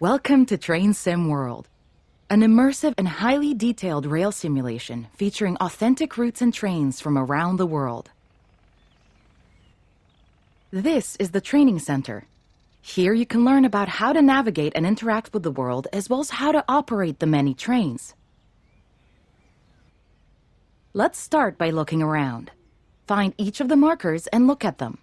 Welcome to Train Sim World, an immersive and highly detailed rail simulation featuring authentic routes and trains from around the world. This is the training center. Here you can learn about how to navigate and interact with the world, as well as how to operate the many trains. Let's start by looking around. Find each of the markers and look at them.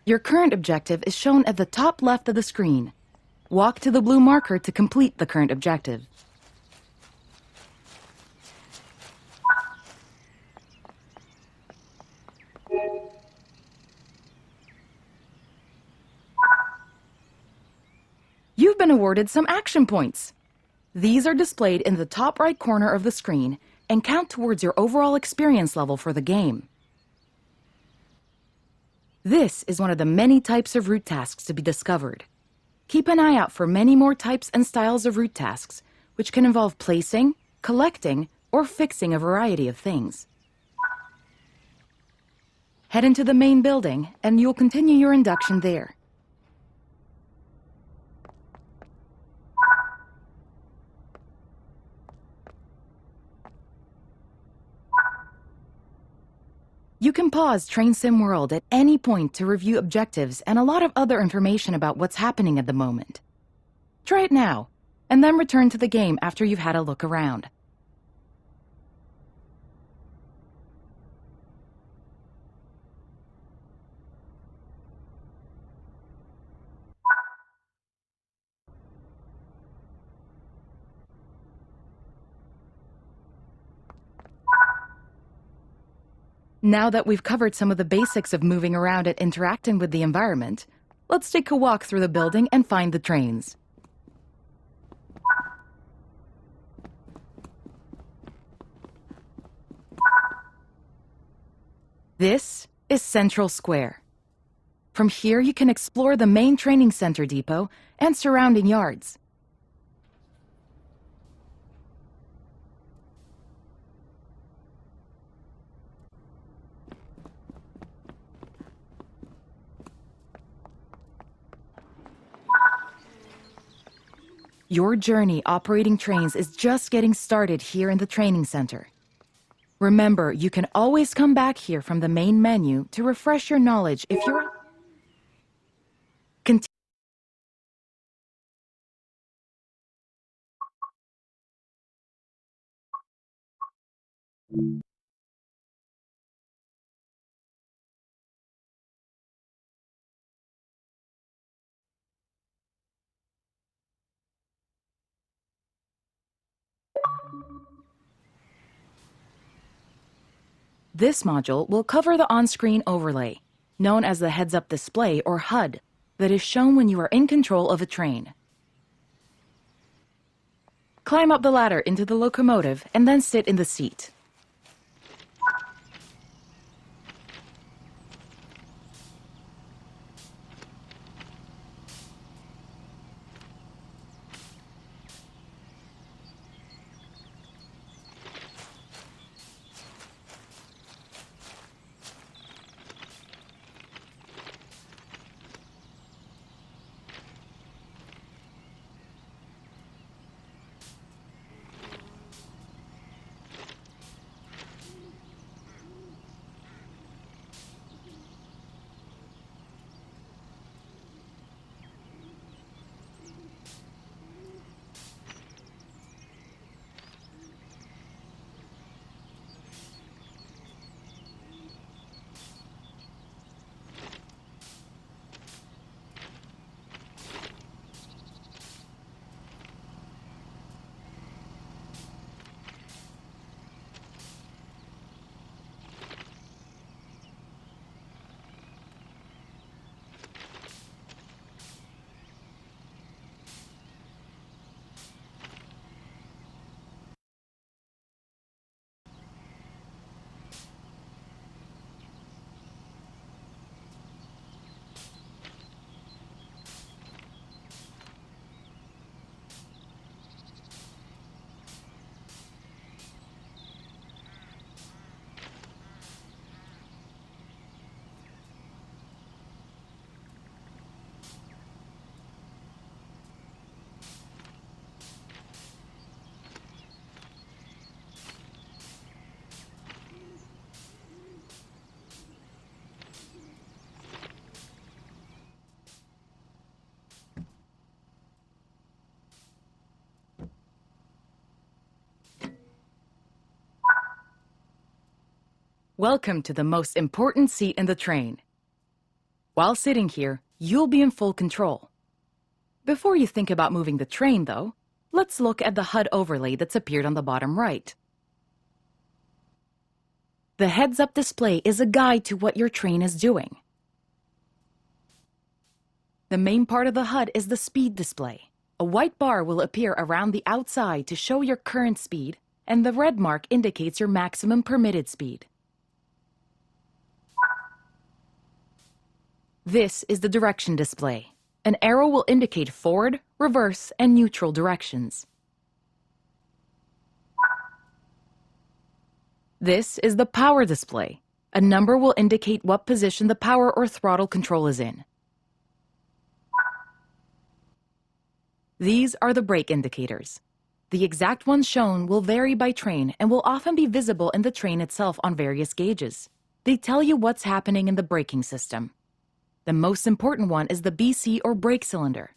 Your current objective is shown at the top left of the screen. Walk to the blue marker to complete the current objective. You've been awarded some action points. These are displayed in the top right corner of the screen and count towards your overall experience level for the game. This is one of the many types of route tasks to be discovered. Keep an eye out for many more types and styles of route tasks, which can involve placing, collecting, or fixing a variety of things. Head into the main building, and you'll continue your induction there. You can pause Train Sim World at any point to review objectives and a lot of other information about what's happening at the moment. Try it now, and then return to the game after you've had a look around. Now that we've covered some of the basics of moving around and interacting with the environment, let's take a walk through the building and find the trains. This is Central Square. From here, you can explore the main training center depot and surrounding yards. Your journey operating trains is just getting started here in the training center. Remember, you can always come back here from the main menu to refresh your knowledge if you're... This module will cover the on-screen overlay, known as the heads-up display or HUD, that is shown when you are in control of a train. Climb up the ladder into the locomotive and then sit in the seat. Welcome to the most important seat in the train. While sitting here, you'll be in full control. Before you think about moving the train, though, let's look at the HUD overlay that's appeared on the bottom right. The heads-up display is a guide to what your train is doing. The main part of the HUD is the speed display. A white bar will appear around the outside to show your current speed, and the red mark indicates your maximum permitted speed. This is the direction display. An arrow will indicate forward, reverse, and neutral directions. This is the power display. A number will indicate what position the power or throttle control is in. These are the brake indicators. The exact ones shown will vary by train and will often be visible in the train itself on various gauges. They tell you what's happening in the braking system. The most important one is the BC or brake cylinder.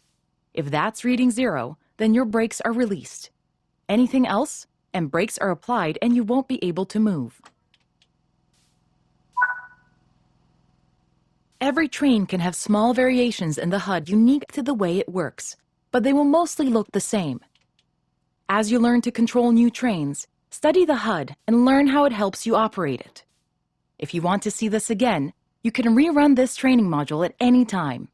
If that's reading 0, then your brakes are released. Anything else, and brakes are applied and you won't be able to move. Every train can have small variations in the HUD unique to the way it works, but they will mostly look the same. As you learn to control new trains, study the HUD and learn how it helps you operate it. If you want to see this again, you can rerun this training module at any time.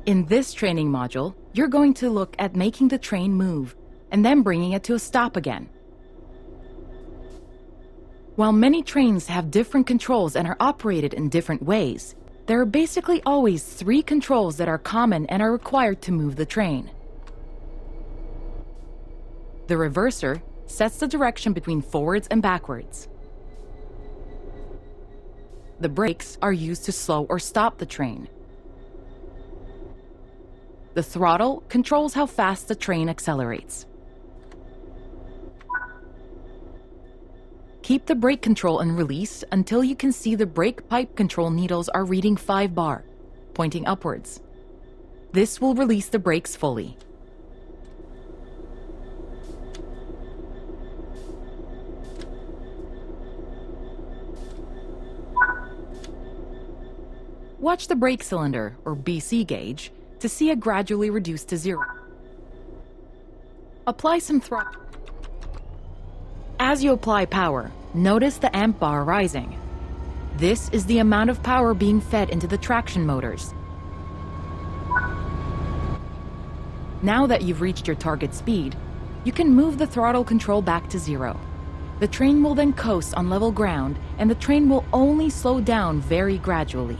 In this training module, you're going to look at making the train move, and then bringing it to a stop again. While many trains have different controls and are operated in different ways, there are basically always 3 controls that are common and are required to move the train. The reverser sets the direction between forwards and backwards. The brakes are used to slow or stop the train. The throttle controls how fast the train accelerates. Keep the brake control and release until you can see the brake pipe control needles are reading 5 bar, pointing upwards. This will release the brakes fully. Watch the brake cylinder, or BC gauge, to see it gradually reduce to zero. Apply some throttle. As you apply power, notice the amp bar rising. This is the amount of power being fed into the traction motors. Now that you've reached your target speed, you can move the throttle control back to zero. The train will then coast on level ground, and the train will only slow down very gradually.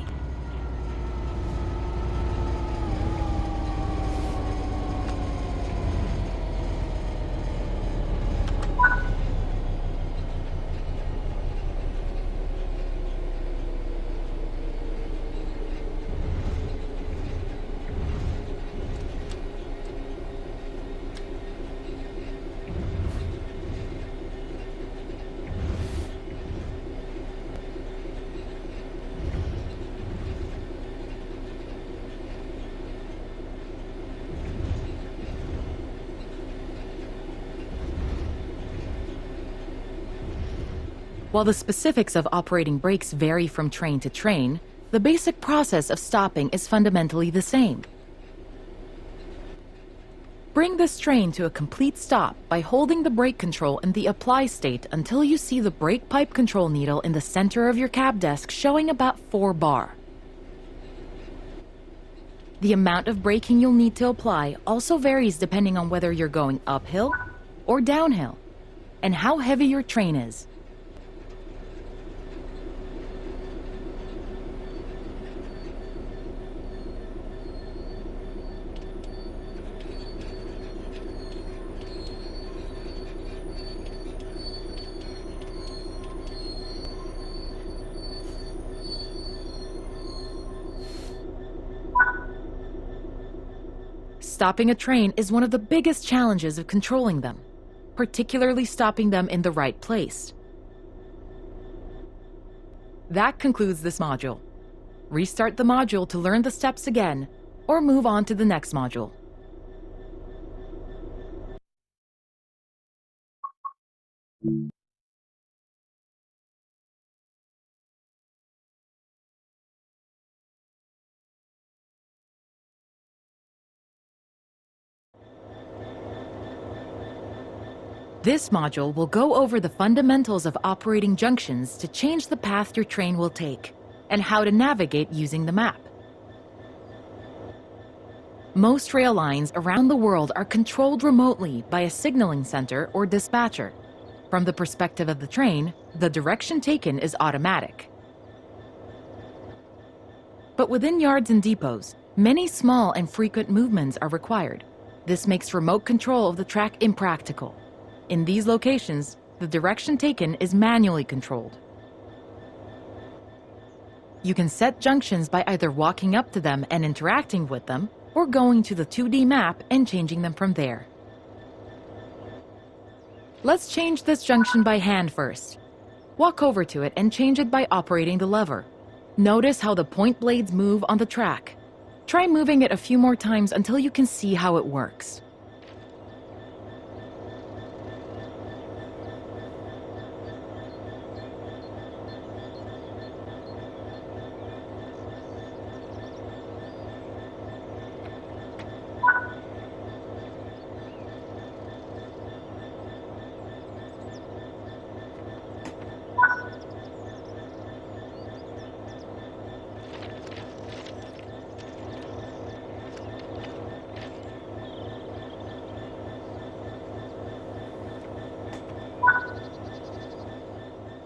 While the specifics of operating brakes vary from train to train, the basic process of stopping is fundamentally the same. Bring this train to a complete stop by holding the brake control in the apply state until you see the brake pipe control needle in the center of your cab desk showing about 4 bar. The amount of braking you'll need to apply also varies depending on whether you're going uphill or downhill, and how heavy your train is. Stopping a train is one of the biggest challenges of controlling them, particularly stopping them in the right place. That concludes this module. Restart the module to learn the steps again, or move on to the next module. This module will go over the fundamentals of operating junctions to change the path your train will take, and how to navigate using the map. Most rail lines around the world are controlled remotely by a signaling center or dispatcher. From the perspective of the train, the direction taken is automatic. But within yards and depots, many small and frequent movements are required. This makes remote control of the track impractical. In these locations, the direction taken is manually controlled. You can set junctions by either walking up to them and interacting with them, or going to the 2D map and changing them from there. Let's change this junction by hand first. Walk over to it and change it by operating the lever. Notice how the point blades move on the track. Try moving it a few more times until you can see how it works.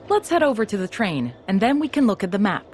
Let's head over to the train, and then we can look at the map.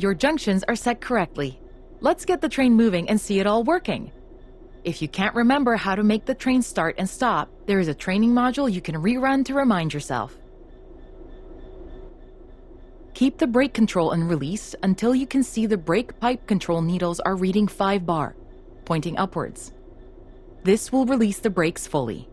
Your junctions are set correctly. Let's get the train moving and see it all working. If you can't remember how to make the train start and stop, there is a training module you can rerun to remind yourself. Keep the brake control and release until you can see the brake pipe control needles are reading 5 bar, pointing upwards. This will release the brakes fully.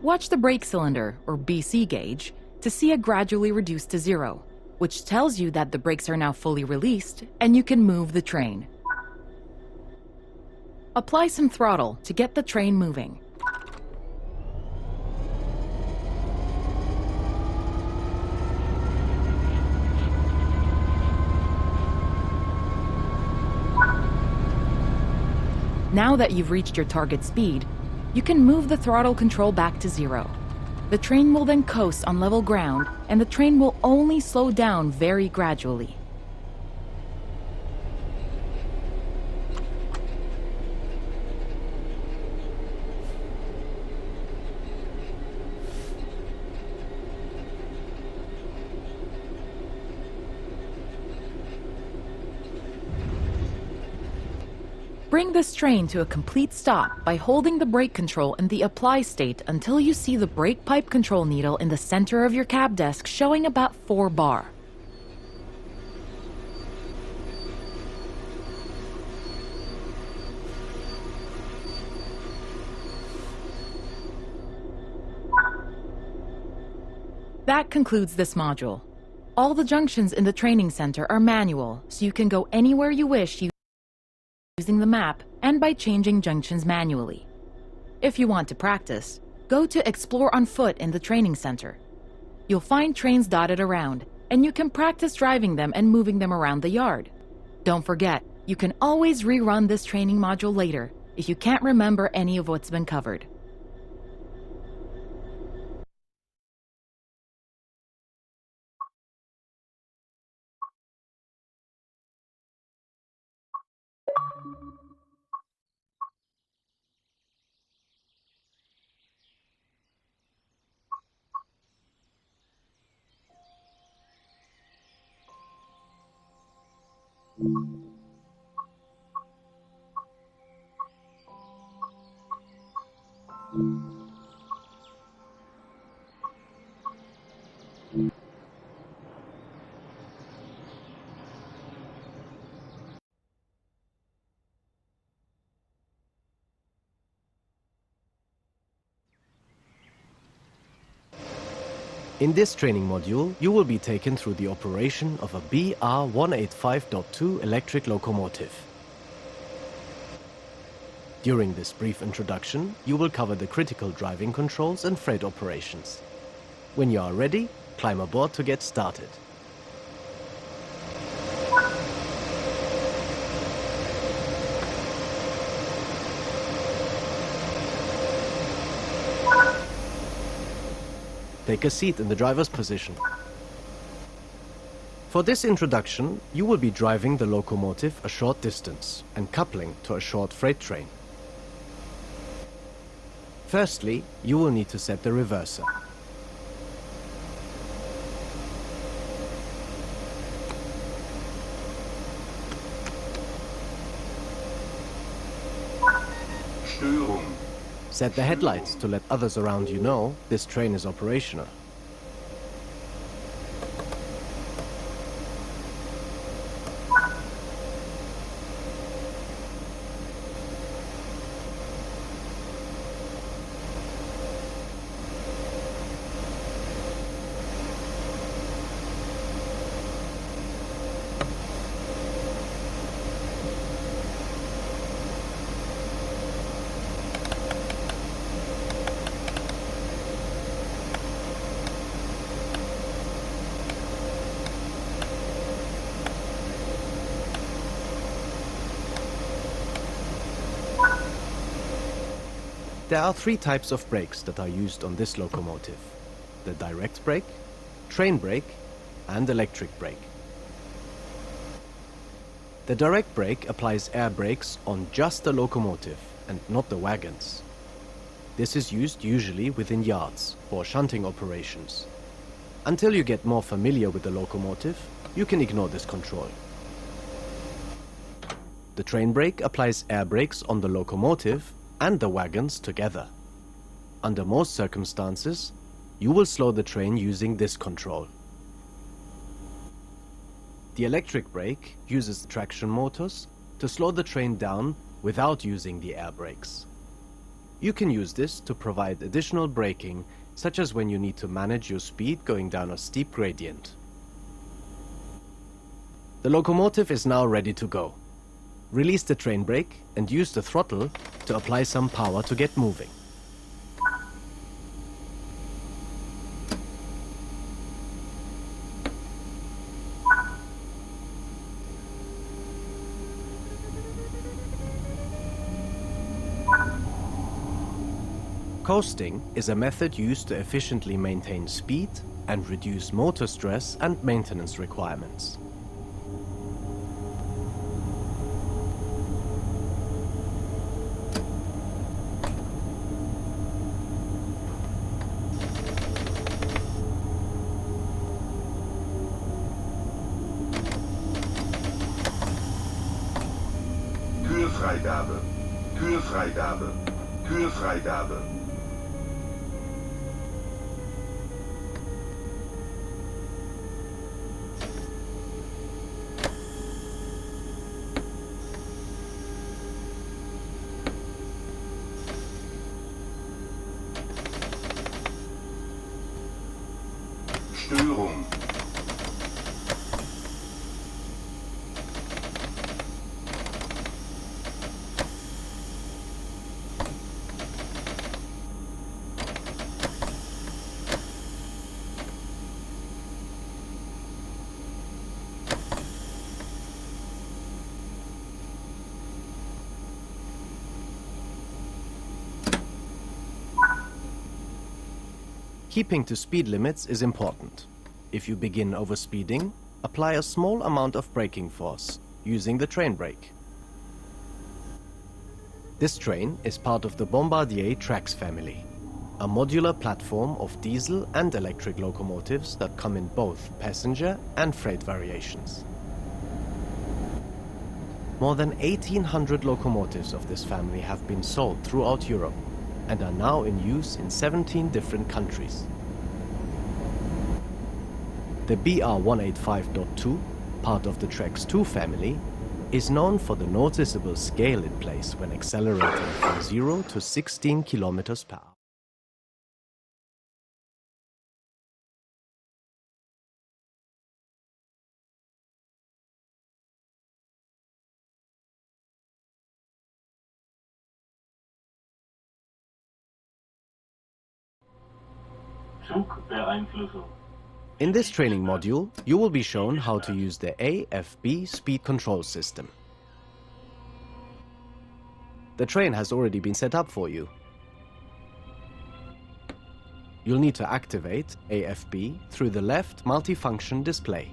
Watch the brake cylinder, or BC gauge, to see it gradually reduce to 0, which tells you that the brakes are now fully released and you can move the train. Apply some throttle to get the train moving. Now that you've reached your target speed, you can move the throttle control back to 0. The train will then coast on level ground, and the train will only slow down very gradually. Bring this train to a complete stop by holding the brake control in the apply state until you see the brake pipe control needle in the center of your cab desk showing about 4 bar. That concludes this module. All the junctions in the training center are manual, so you can go anywhere you wish using the map and by changing junctions manually. If you want to practice, go to Explore on Foot in the training center. You'll find trains dotted around, and you can practice driving them and moving them around the yard. Don't forget, you can always rerun this training module later if you can't remember any of what's been covered. In this training module, you will be taken through the operation of a BR185.2 electric locomotive. During this brief introduction, you will cover the critical driving controls and freight operations. When you are ready, climb aboard to get started. Take a seat in the driver's position. For this introduction, you will be driving the locomotive a short distance and coupling to a short freight train. Firstly, you will need to set the reverser. Störung. Set the headlights to let others around you know this train is operational. There are three types of brakes that are used on this locomotive: the direct brake, train brake, and electric brake. The direct brake applies air brakes on just the locomotive and not the wagons. This is used usually within yards for shunting operations. Until you get more familiar with the locomotive, you can ignore this control. The train brake applies air brakes on the locomotive and the wagons together. Under most circumstances, you will slow the train using this control. The electric brake uses traction motors to slow the train down without using the air brakes. You can use this to provide additional braking, such as when you need to manage your speed going down a steep gradient. The locomotive is now ready to go. Release the train brake and use the throttle to apply some power to get moving. Coasting is a method used to efficiently maintain speed and reduce motor stress and maintenance requirements. Türfreigabe. Türfreigabe. Türfreigabe. Störung. Keeping to speed limits is important. If you begin overspeeding, apply a small amount of braking force using the train brake. This train is part of the Bombardier Trax family, a modular platform of diesel and electric locomotives that come in both passenger and freight variations. More than 1,800 locomotives of this family have been sold throughout Europe and are now in use in 17 different countries. The BR185.2, part of the Trax 2 family, is known for the noticeable scale it plays when accelerating from 0 to 16 km/h. Zugbeeinflussung. In this training module, you will be shown how to use the AFB speed control system. The train has already been set up for you. You'll need to activate AFB through the left multifunction display.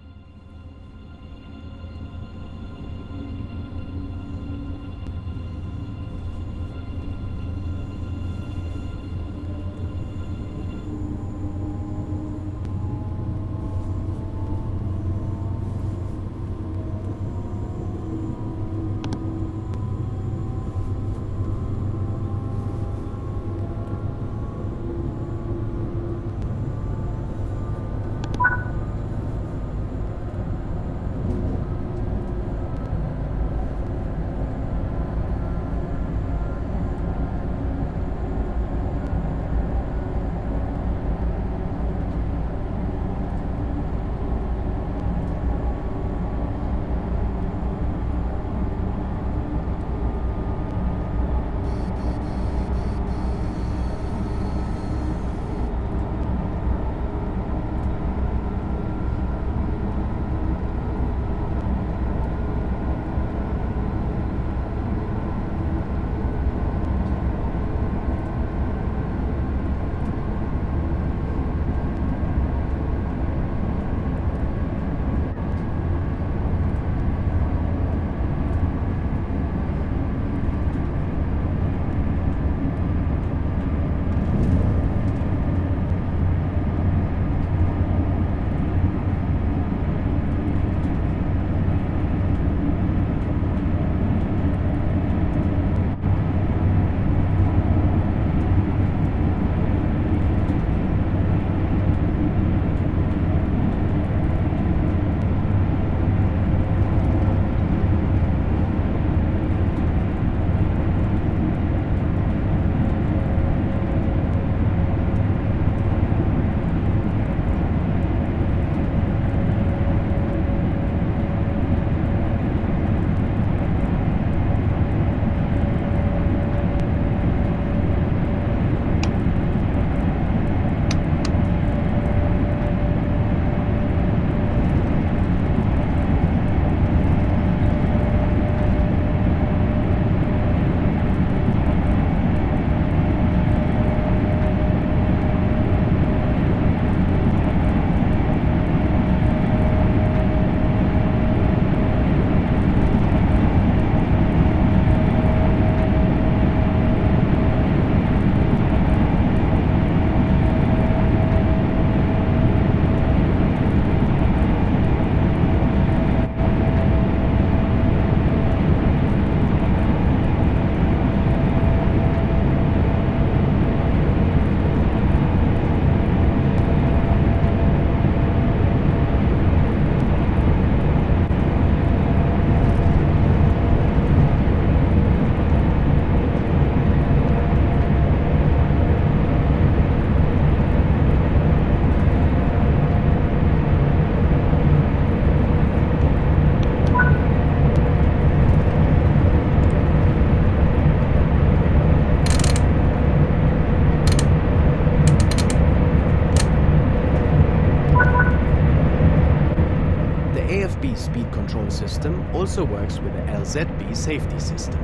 speed control system also works with the LZB safety system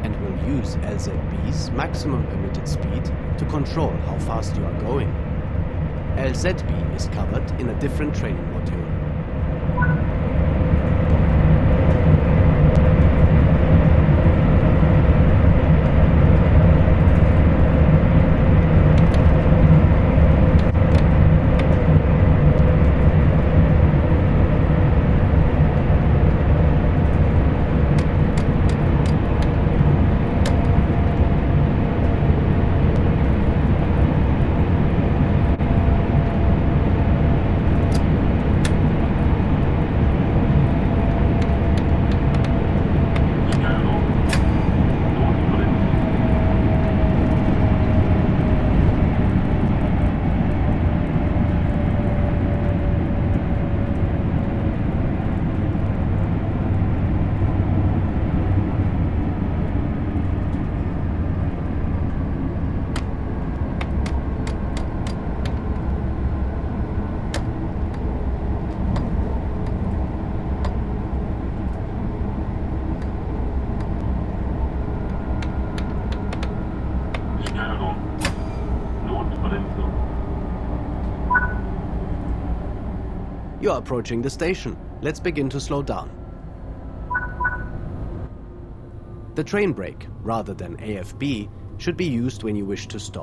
and will use LZB's maximum permitted speed to control how fast you are going. LZB is covered in a different training module. You're approaching the station. Let's begin to slow down. The train brake, rather than AFB, should be used when you wish to stop.